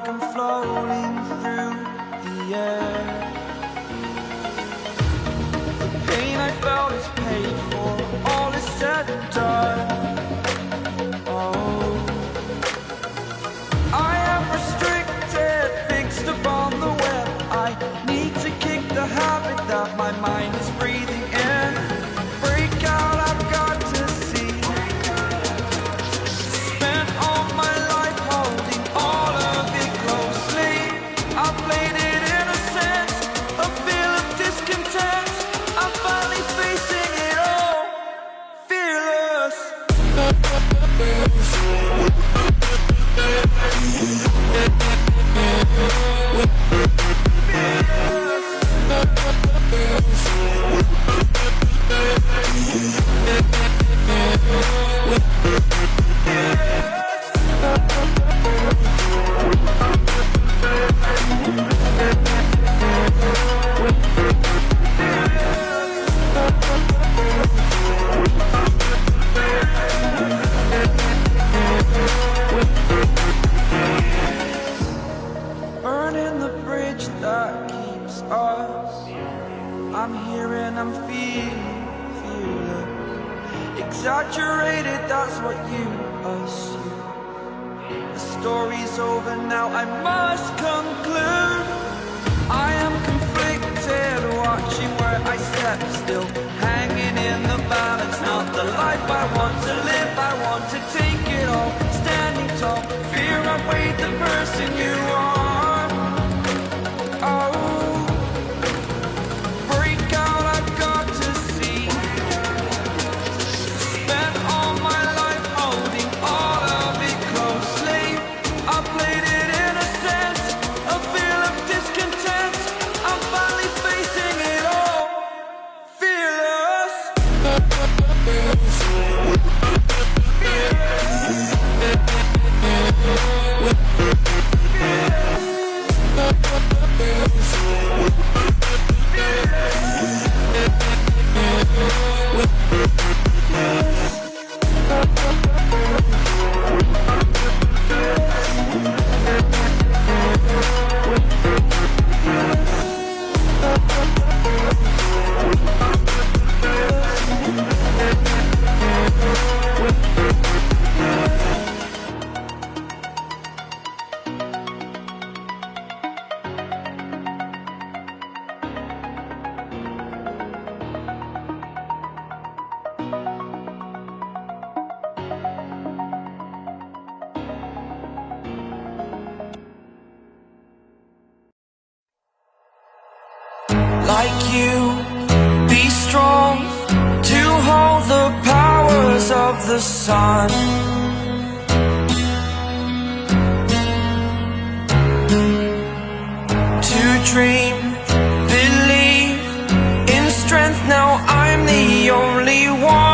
like I'm floating through the air. The pain I felt is paid for, all is said and done. Oh, I am restricted, fixed upon the web. I need to kick the habit that my mind is breathing in. Break out, I've got to see. Spent all my life holding all of it closely. I played it innocent, a feel of discontent. I'm finally facing it all, fearless. Burning the bridge that keeps us. I'm here and I'm feeling fearless. Exaggerated, that's what you assume. The story's over now, I must conclude. I am conflicted, watching where I step still, hanging in the balance. Not the life I want to live, I want to take it all. Standing tall, fear I weighed the person you are. Oh, break out, I've got to see. Spent all my life holding all of it closely. I played it innocent, a feel of discontent. I'm finally facing it all, fearless. Like you, be strong to hold the powers of the sun. To dream, believe in strength, now I'm the only one.